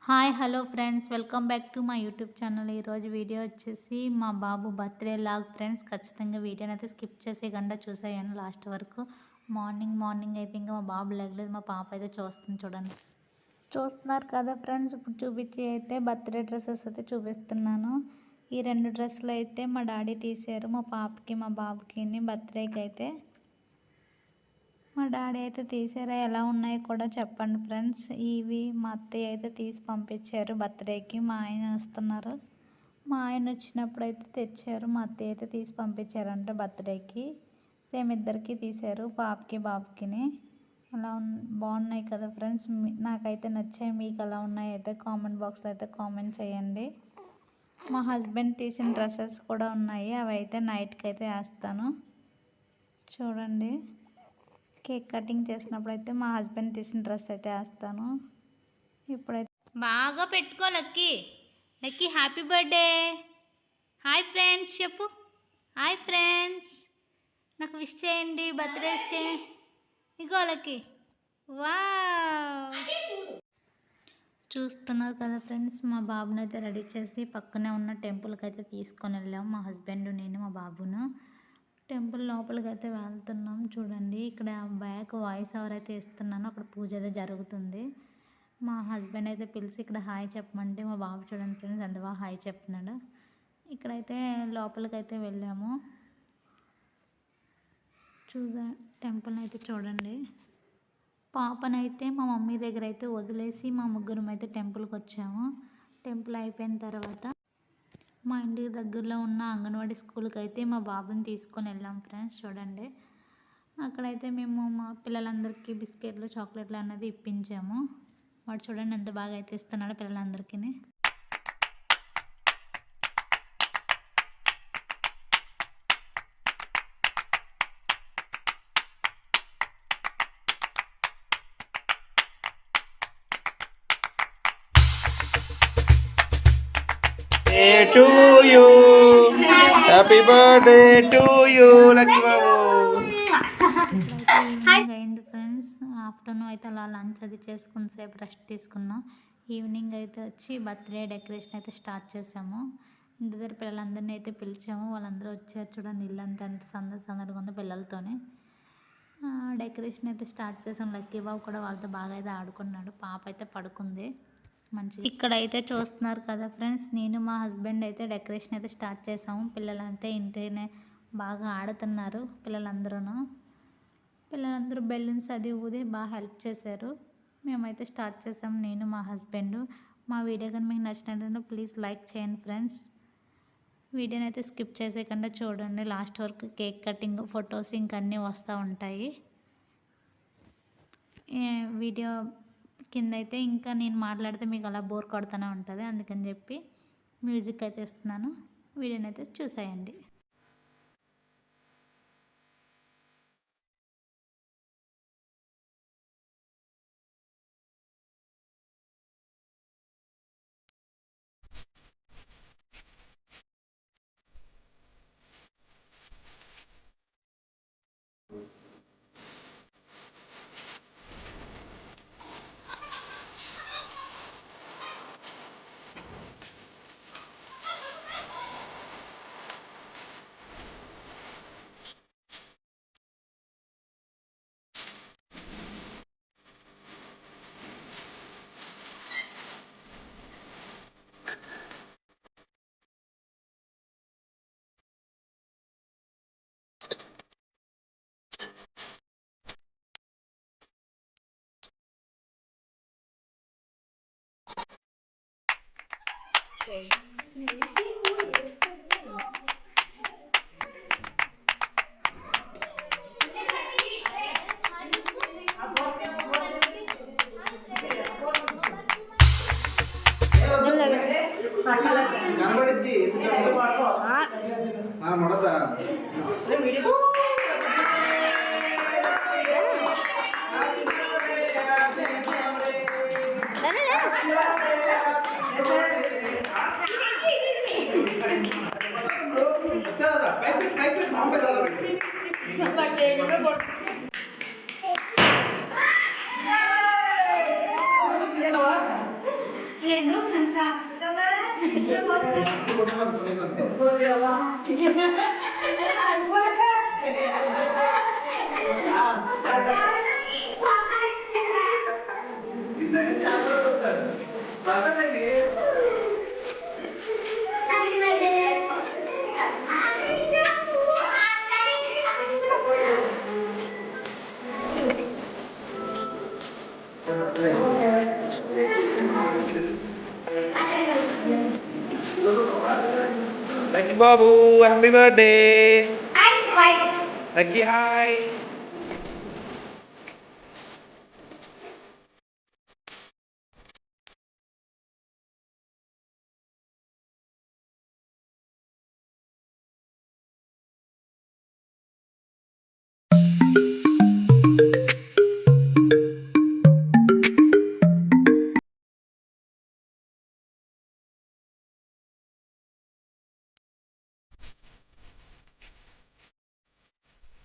Hi hello friends, welcome back to my YouTube channel. ఈరోజు video వచ్చేసి మా బాబు birthday log friends. ఖచ్చితంగా వీడియోని అయితే స్కిప్ చేసేయకుండా చూసేయండి లాస్ట్ వరకు. మార్నింగ్ అయితే ఇంకా మా బాబు లేగలేదు, మా పాప అయితే చూస్తుంది. చూడండి, చూస్తున్నారు కదా ఫ్రెండ్స్. ఇప్పుడు చూపించి అయితే బర్త్డే డ్రెస్సెస్ అయితే చూపిస్తున్నాను. ఈ 2 డ్రెస్సులు అయితే మా డాడీ తీశారు, మా పాపకి మా బాబుకి బర్త్డేకి అయితే మా డాడీ అయితే తీసారా. ఎలా ఉన్నాయో కూడా చెప్పండి ఫ్రెండ్స్. ఇవి మా అత్తయ్య అయితే తీసి పంపించారు బర్త్డేకి. మా ఆయన వస్తున్నారు, మా ఆయన వచ్చినప్పుడు అయితే తెచ్చారు. మా అత్తయ్య అయితే తీసి పంపించారంట బర్త్డేకి. సేమ్ ఇద్దరికి తీశారు, పాపకి బాబుకిని. అలా బాగున్నాయి కదా ఫ్రెండ్స్. నాకైతే నచ్చాయి. మీకు ఎలా ఉన్నాయి అయితే కామెంట్ బాక్స్లో అయితే కామెంట్ చేయండి. మా హస్బెండ్ తీసిన డ్రెస్సెస్ కూడా ఉన్నాయి, అవి అయితే నైట్కి అయితే వేస్తాను. చూడండి, కేక్ కటింగ్ చేసినప్పుడు అయితే మా హస్బెండ్ తీసిన డ్రెస్ అయితే వేస్తాను. ఇప్పుడైతే బాగా పెట్టుకో lucky. Lucky happy birthday. Hi friends చెప్పు. హాయ్ ఫ్రెండ్స్, నాకు విష్ చేయండి, బర్త్డే విష్ చేయండి. ఇగో లక్కీ. వావ్, చూస్తున్నారు కదా ఫ్రెండ్స్. మా బాబుని అయితే రెడీ చేసి పక్కనే ఉన్న టెంపుల్కి అయితే తీసుకొని వెళ్ళాము. మా హస్బెండ్, నేను, మా బాబును టెంపుల్ లోపలికి అయితే వెళ్తున్నాం. చూడండి, ఇక్కడ బ్యాక్ వాయిస్ ఓవర్ అయితే ఇస్తున్నాను. అక్కడ పూజ అయితే జరుగుతుంది. మా హస్బెండ్ అయితే పిలిచి ఇక్కడ హాయ్ చెప్పమంటే మా బాబు చూడండి ఫ్రెండ్స్ ఎంత బాగా హాయ్ చెప్తున్నాడు. ఇక్కడైతే లోపలికి అయితే వెళ్ళాము. టెంపుల్ అయితే చూడండి. పాపనైతే మా మమ్మీ దగ్గర అయితే వదిలేసి మా ముగ్గురం అయితే టెంపుల్కి వచ్చాము. టెంపుల్ అయిపోయిన తర్వాత మా ఇంటికి దగ్గరలో ఉన్న అంగన్వాడీ స్కూల్కి అయితే మా బాబుని తీసుకొని వెళ్ళాం ఫ్రెండ్స్. చూడండి, అక్కడైతే మేము మా పిల్లలందరికీ బిస్కెట్లు, చాక్లెట్లు అన్నది ఇప్పించాము. వాడు చూడండి ఎంత బాగా అయితే ఇస్తున్నాడు పిల్లలందరికీ. To you, happy birthday to you, Lucky Babu. అయింది ఫ్రెండ్స్. ఆఫ్టర్నూన్ అయితే అలా లంచ్ అది చేసుకుని సేపు రెస్ట్ తీసుకున్నాం. ఈవినింగ్ అయితే వచ్చి బర్త్డే డెకరేషన్ అయితే స్టార్ట్ చేసాము. ఇంటి దగ్గర పిల్లలందరినీ అయితే పిలిచాము, వాళ్ళందరూ వచ్చారు. చూడండి, ఇల్లంతా ఎంత సందడిగా ఉందో పిల్లలతోనే. డెకరేషన్ అయితే స్టార్ట్ చేసాం. లక్కీ బాబు కూడా వాళ్ళతో బాగా అయితే ఆడుకున్నాడు. పాప అయితే పడుకుంది మంచిగా. ఇక్కడైతే చూస్తున్నారు కదా ఫ్రెండ్స్, నేను మా హస్బెండ్ అయితే డెకరేషన్ అయితే స్టార్ట్ చేసాము. పిల్లలంతా ఇంటినే బాగా ఆడుతున్నారు. పిల్లలందరూ బెలూన్స్ అది ఊది బాగా హెల్ప్ చేశారు. మేమైతే స్టార్ట్ చేసాము, నేను మా హస్బెండ్. మా వీడియో కానీ మీకు నచ్చినట్లయితే ప్లీజ్ లైక్ చేయండి ఫ్రెండ్స్. వీడియోని అయితే స్కిప్ చేసేయకుండా చూడండి లాస్ట్ వరకు. కేక్ కటింగ్, ఫొటోస్ ఇంకన్నీ వస్తూ ఉంటాయి. వీడియో కింద అయితే ఇంకా నేను మాట్లాడితే మీకు అలా బోర్ కొడుతూనే ఉంటుంది, అందుకని చెప్పి మ్యూజిక్ అయితే ఇస్తున్నాను. వీడియోని అయితే చూసేయండి. Lucky Babu, happy birthday. Lucky hi.